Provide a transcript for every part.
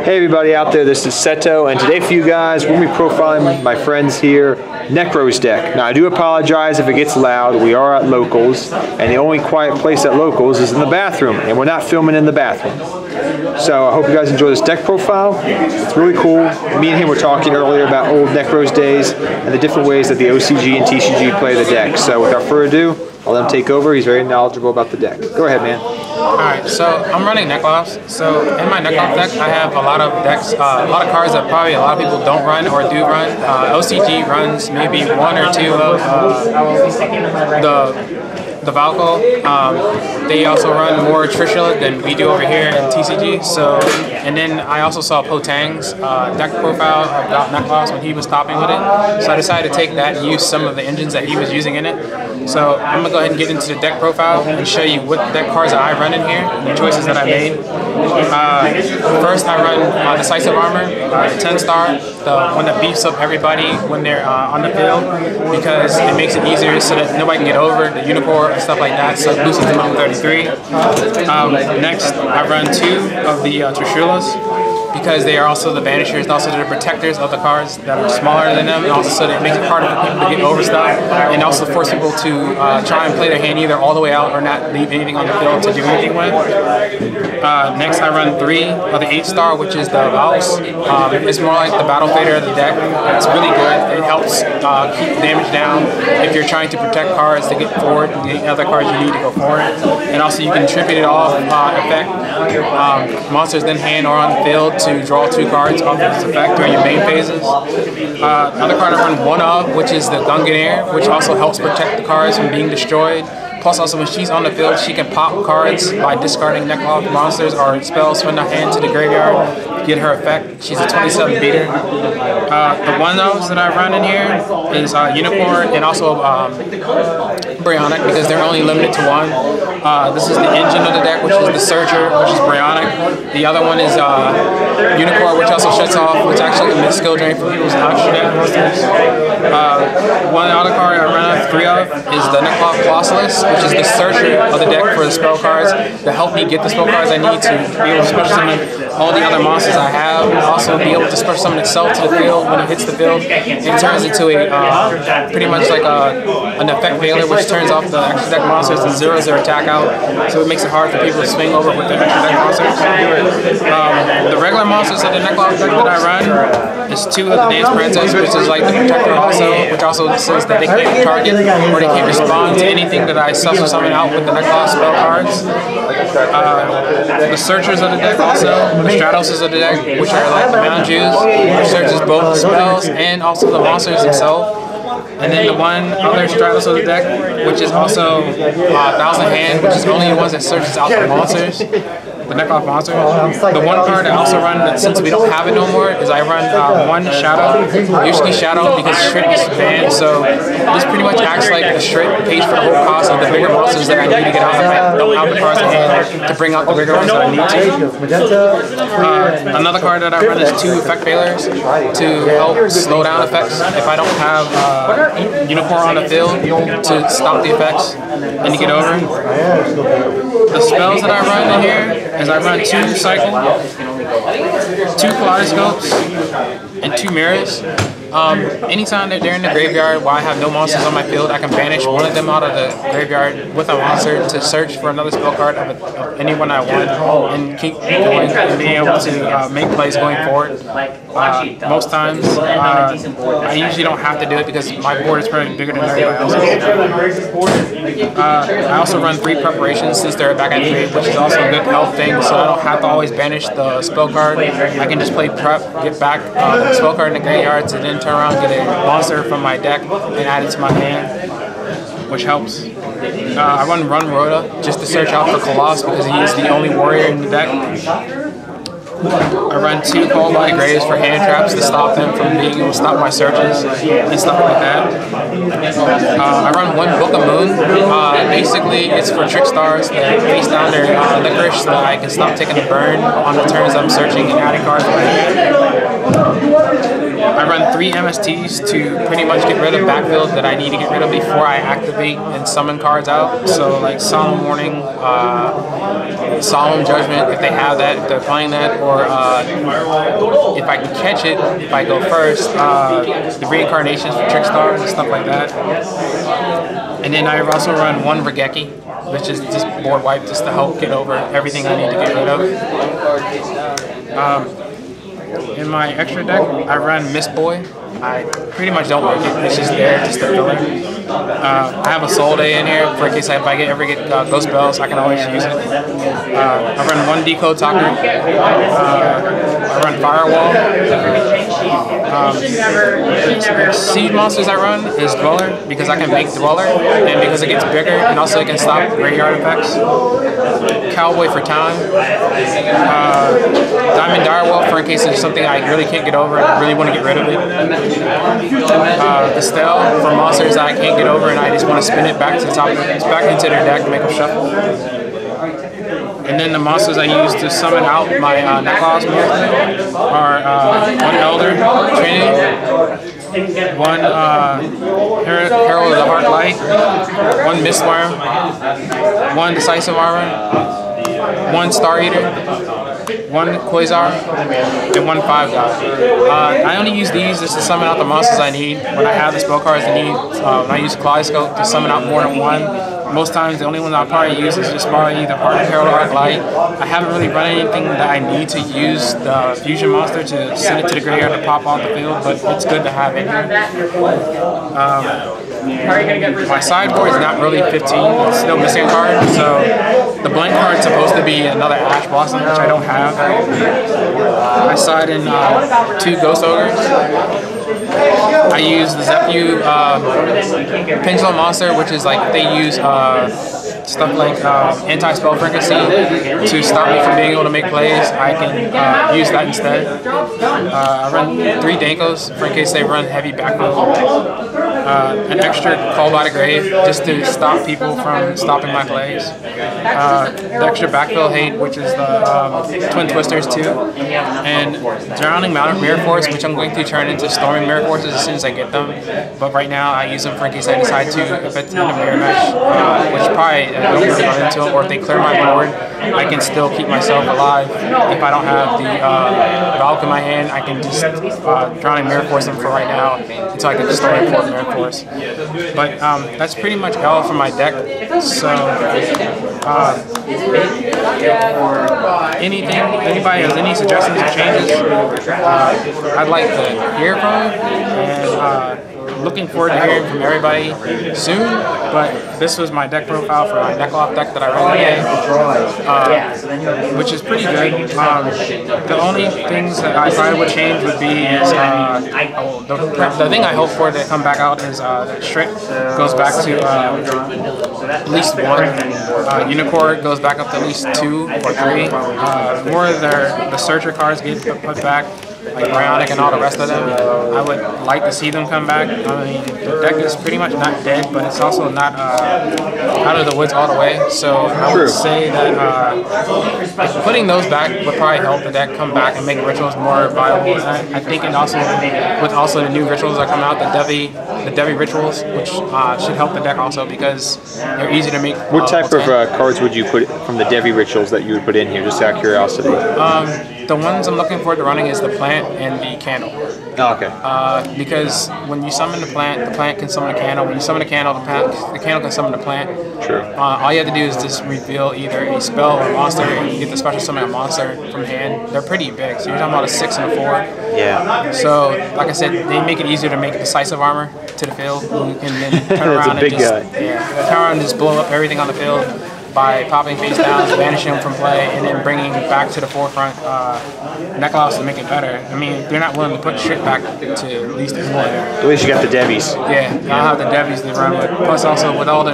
Hey everybody out there, this is Seto, and today for you guys, we'll be profiling my friends here, Nekroz deck. Now I do apologize if it gets loud, we are at Locals, and the only quiet place at Locals is in the bathroom, and we're not filming in the bathroom. So I hope you guys enjoy this deck profile. It's really cool. Me and him were talking earlier about old Nekroz days and the different ways that the OCG and TCG play the deck. So without further ado, I'll let him take over. He's very knowledgeable about the deck. Go ahead, man. Alright, so I'm running Nekroz. So in my Nekroz deck, I have a lot of decks, a lot of cards that probably a lot of people don't run or do run. OCG runs maybe one or two of the Valko. They also run more Trishula than we do over here in TCG. So, and then I also saw Potang's deck profile about Nekroz when he was topping with it. So I decided to take that and use some of the engines that he was using in it. So I'm going to go ahead and get into the deck profile and show you what deck cards that I run in here, the choices that I made. First I run Decisive Armor, the 10-star, the one that beefs up everybody when they're on the field, because it makes it easier so that nobody can get over the Unicorn and stuff like that, so it boosted them up 33. Next I run two of the Trishulas, because they are also the banishers, also the protectors of the cards that are smaller than them, and also so that it makes it harder for people to get over stuff, and also force people to try and play their hand either all the way out or not leave anything on the field to do anything with. Next I run three of the 8-star, which is the Valks. It's more like the Battle Fader of the deck. It's really good. It helps keep damage down if you're trying to protect cards to get forward and the other cards you need to go forward. And also you can tribute it off effect. Monsters then hand or on the field to draw two cards off of this effect during your main phases. Another card I run one of, which is the Gunganeer, which also helps protect the cards from being destroyed. Plus also when she's on the field, she can pop cards by discarding Nekroz monsters or spells from the hand to the graveyard to get her effect. She's a 27 beater. The one those that I run in here is Unicorn and also Bryonic, because they're only limited to one. This is the engine of the deck, which is the Searcher, which is Bryonic. The other one is Unicorn, which also shuts off, which actually is a skill drain for people's extra deck monsters. One other card I run three of is the Nekroz Colossus, which is the Searcher of the deck for the spell cards to help me get the spell cards I need to be able to special summon all the other monsters I have, and also be able to special summon itself to the field when it hits the field. It turns into a pretty much like an effect veiler, which turns off the extra deck monsters and zeroes their attack out, so it makes it hard for people to swing over with the extra deck monsters. The regular monsters of the Nekroz deck that I run is two of the Dance Princess, which is like the Protector also, which also says that they can't target or they can't respond to anything that I special summon out with the Nekroz spell cards. The Searchers of the deck also, the Stratoses of the deck, which are like the Mount Jews, which searches both spells and also the monsters themselves. And then the one other Stratos of the deck, which is also Thousand Hand, which is only the ones that searches out the monsters, the Nekroz monsters. The one card I also run, that since we don't have it no more, is I run one Shadow, usually Shadow because Shred is banned, so this pretty much acts like the Shred pays for the whole cost of the bigger monsters that I need to get out if I don't have the cards in hand to bring out the bigger ones that I need to. Another card that I run is two Effect Failers to help slow down effects if I don't have Unicorn on the field to stop the effects and to get over. The spells that I run in here is I run two Cycle, two Kaleidoscopes, and two Mirrors. Anytime that they're in the graveyard while I have no monsters on my field, I can banish one of them out of the graveyard with a monster to search for another spell card of anyone I want and keep going and being able to make plays going forward. Most times, I usually don't have to do it because my board is probably bigger than everybody else's. I also run three preparations since they're back at 3, which is also a good health thing, so I don't have to always banish the spell card. I can just play prep, get back the spell card in the graveyard, and then turn around and get a monster from my deck and add it to my hand, which helps. I run Rhoda just to search out for Colossus because he is the only warrior in the deck. I run two Cold Body Graves for hand traps to stop them from being able to stop my searches and stuff like that. I run one Book of Moon. Basically, it's for trick stars that face down their licorice so that I can stop taking the burn on the turns I'm searching and adding cards. I I run 3 MSTs to pretty much get rid of backfield that I need to get rid of before I activate and summon cards out. So like Solemn Warning, Solemn Judgment, if they have that, if they're playing that, or if I can catch it, if I go first, the Reincarnations for Trickstars and stuff like that. And then I also run 1 Regeki, which is just board wipe just to help get over everything I need to get rid of. In my extra deck, I run Mist Boy. I pretty much don't work it. It's just there, just a filler. I have a Soul Day in here for in case if I ever get Ghost Bells, I can always use it. I run 1 Decode Talker. I run Firewall. Seed monsters I run is Dweller because I can make Dweller and because it gets bigger and also it can stop graveyard effects. Cowboy for Time. Diamond Direwolf for in case there's something I really can't get over and I really want to get rid of it. Estelle for monsters that I can't get over and I just want to spin it back to the top, back into their deck to make them shuffle. And then the monsters I use to summon out my Nekroz are 1 Elder Training, 1 Herald of the Heart Light, 1 Mistworm, 1 Decisive Armor, 1 Star Eater, 1 Quasar, and 1 5 God. I only use these just to summon out the monsters I need when I have the spell cards I need. When I use Kaleidoscope to summon out more than 1. Most times the only one I'll probably use is just probably either Herald or Arc Light. I haven't really run anything that I need to use the fusion monster to send it to the graveyard to pop off the field, but it's good to have in here. My sideboard is not really 15, it's still missing a card, so the blank card is supposed to be another Ash Blossom, which I don't have. I side in 2 Ghost Ogres. I use the Zeppu Pendulum Monster, which is like they use stuff like anti-spell frequency to stop me from being able to make plays. I can use that instead. I run 3 Dankos for in case they run heavy backfield. An extra Call by the Grave just to stop people from stopping my plays. The extra Backfill Hate, which is the Twin Twisters too. And Drowning Mirror Force, which I'm going to turn into Storming Mirror Forces as soon as I get them. But right now I use them for in case I decide to, if it's in a Mirror Mesh, which probably I don't really run into them, or if they clear my board, I can still keep myself alive. If I don't have the Valk in my hand, I can just Drowning Mirror Force them for right now until I get the Storming Mirror Force. But that's pretty much all for my deck. So anybody has any suggestions or changes, I'd like to hear from, and looking forward to hearing from everybody soon. But this was my deck profile for my Nekroz deck that I ran today, which is pretty good. The only things that I probably would change would be is the thing I hope for to come back out is that Shriek goes back to at least 1. Unicorn goes back up to at least 2 or 3. More of the Searcher cards get put back, like Bionic and all the rest of them. I would like to see them come back. I mean, the deck is pretty much not dead, but it's also not out of the woods all the way. So I would say that putting those back would probably help the deck come back and make rituals more viable. And I think it also, with also the new rituals that come out, the Devi rituals, which should help the deck also because they're easy to make. What type of cards would you put from the Devi rituals that you would put in here, just out of curiosity? The ones I'm looking forward to running is the plant and the candle. Oh, okay. Because when you summon the plant can summon a candle. When you summon a candle, the candle can summon the plant. True. All you have to do is just reveal either a spell or a monster, and you get the special summon a monster from hand. They're pretty big, so you're talking about a 6 and a 4. Yeah. So, like I said, they make it easier to make decisive armor to the field. You can then turn around and just turn around and just blow up everything on the field by popping face down, banishing them from play, and then bringing back to the forefront Nekroz to make it better. I mean, they're not willing to put shit back to at least 1. At least you got the Devis. Yeah, I'll have the Devis to run with. Plus, also with all the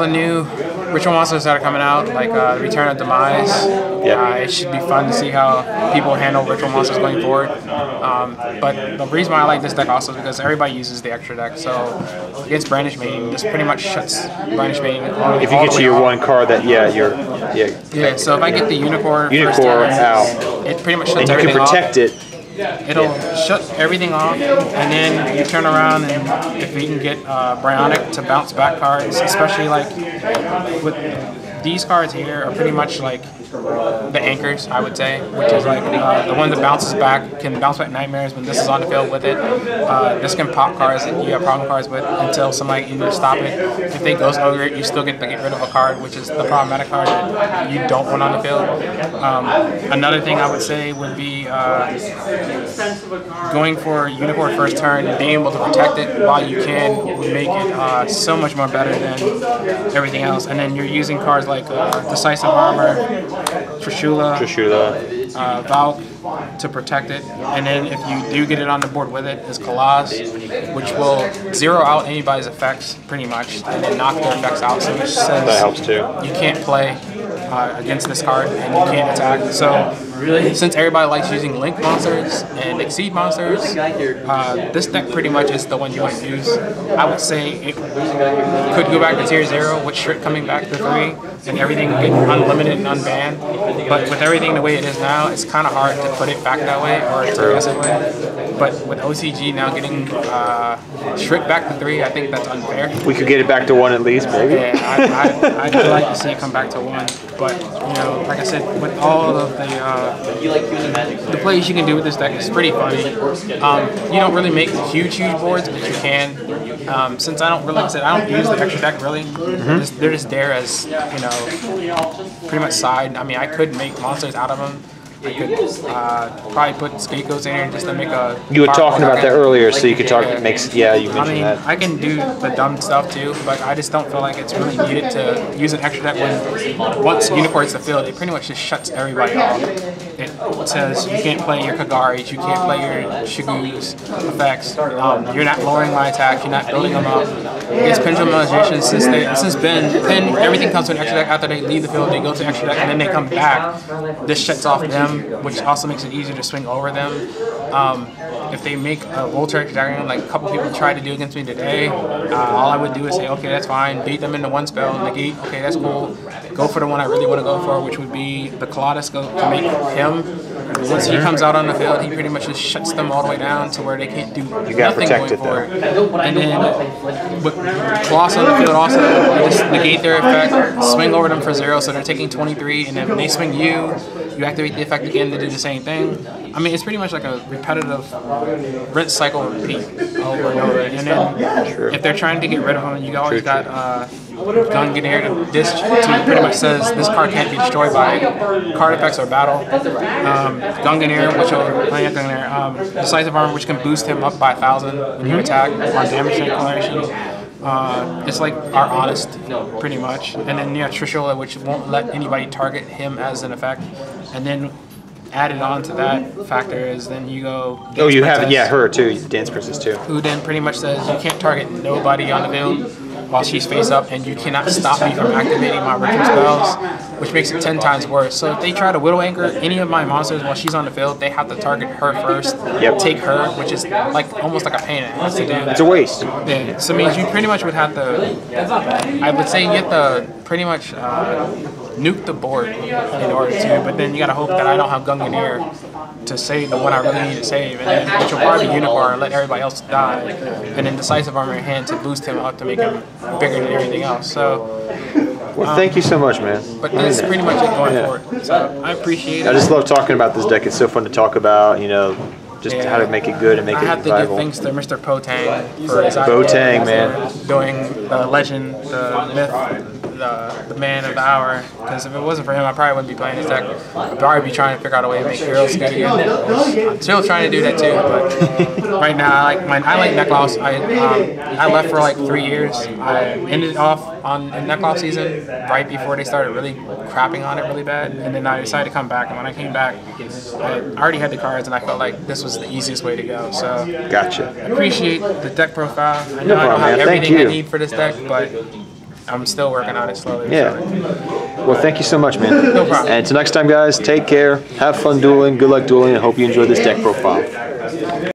new ritual monsters that are coming out, like Return of Demise. It should be fun to see how people handle ritual monsters going forward. But the reason why I like this deck also is because everybody uses the extra deck. So against Brandish Maiden, this pretty much shuts Brandish Maiden. If you get to your 1 card that, so if I get the Unicorn out, it pretty much shuts and you everything can protect off. it. it'll shut everything off, and then you turn around and if you can get Bionic to bounce back cards, especially like with these cards here are pretty much like the anchors, I would say, which is like the one that bounces back, can bounce back nightmares when this is on the field with it. This can pop cards that you have problem cards with until somebody can either stop it. If they ghost ogre it, you still get to get rid of a card, which is the problematic card that you don't want on the field. Another thing I would say would be going for Unicorn first turn and being able to protect it while you can would make it so much more better than everything else. And then you're using cards like Decisive Armor, Trishula, Valk to protect it, and then if you do get it on the board with it, is Colossus, which will zero out anybody's effects pretty much, and then knock their effects out. So which says that helps too. You can't play against this card, and you can't attack. So since everybody likes using Link monsters and Exceed monsters, this deck pretty much is the one you want to use. I would say it could go back to tier 0 with Shriek coming back to 3 and everything getting unlimited and unbanned. But with everything the way it is now, it's kind of hard to put it back that way or to guess it way. But with OCG now getting Shriek back to 3, I think that's unfair. We could get it back to 1 at least, maybe. Yeah, I'd like to see it come back to 1. But, you know, like I said, with all of the plays you can do with this deck, it's pretty funny. You don't really make huge boards, but you can. Since I don't really, like I said, I don't use the extra deck really. They're just there as, you know, pretty much side. I mean, I could make monsters out of them. I could probably put scapegoats in here just to make a... You were talking about that earlier, so you could talk... You mentioned that. I can do the dumb stuff too, but I just don't feel like it's really needed to use an extra deck when once Unicorn hits the field, it pretty much just shuts everybody off. It says you can't play your Kagaris, you can't play your Shigu's effects, you're not lowering my attacks, you're not building them up. It's pendulumization since then everything comes to an extra deck after they leave the field, they go to an extra deck, and then they come back. This shuts off them, which also makes it easier to swing over them. If they make a Voltaic Dragon, like a couple people tried to do against me today, all I would do is say, okay, that's fine, beat them into one spell, negate, okay, that's cool. Go for the one I really want to go for, which would be the Colossus to make him. Once he comes out on the field, he pretty much just shuts them all the way down to where they can't do nothing going forward. And then with Colossus on the field also, you just negate their effect, swing over them for 0, so they're taking 23, and then when they swing you activate the effect again to do the same thing. I mean, it's pretty much like a repetitive rinse cycle repeat over and over. And then if they're trying to get rid of them, you always got Gungnir. This pretty much says this card can't be destroyed by card effects or battle. Gungnir, Decisive Armor, which can boost him up by 1,000 when you attack on damage declaration. It's like our Honest, pretty much. And then Trishula, which won't let anybody target him as an effect. And then added on to that factor is then you go... Oh, you have, her too, Dance Princess too. Who then pretty much says you can't target nobody on the field while she's face up, and you cannot stop me from activating my ritual spells, which makes it 10 times worse. So if they try to Widow Anchor any of my monsters while she's on the field, they have to target her first, take her, which is like almost like a pain in the ass to do. It's a waste. Yeah, so it means you pretty much would have to, I would say you have to pretty much nuke the board in order to, but then you gotta hope that I don't have Gungnir to save the one I really need to save, and then which will probably be Unicorn and let everybody else die, and then Decisive Armor in hand to boost him up to make him bigger than everything else. So, well, thank you so much, man. But that's pretty much it going forward. So I appreciate it. I just love talking about this deck. It's so fun to talk about, you know, just how to make it good and make it viable. I have to give thanks to Mr. Potang for his Potang, man. Doing the legend, the myth, the man of the hour, because if it wasn't for him, I probably wouldn't be playing this deck. I'd probably be trying to figure out a way to make heroes good again. I'm still trying to do that too, but right now I like Nekroz. I left for like 3 years. I ended off in Nekroz season right before they started really crapping on it really bad, and then I decided to come back. And when I came back, I already had the cards, and I felt like this was the easiest way to go. So gotcha. I appreciate the deck profile. I know I don't have everything I need for this deck, but I'm still working on it slowly. Yeah. Well, thank you so much, man. No problem. And until next time, guys, take care. Have fun dueling. Good luck dueling. I hope you enjoyed this deck profile.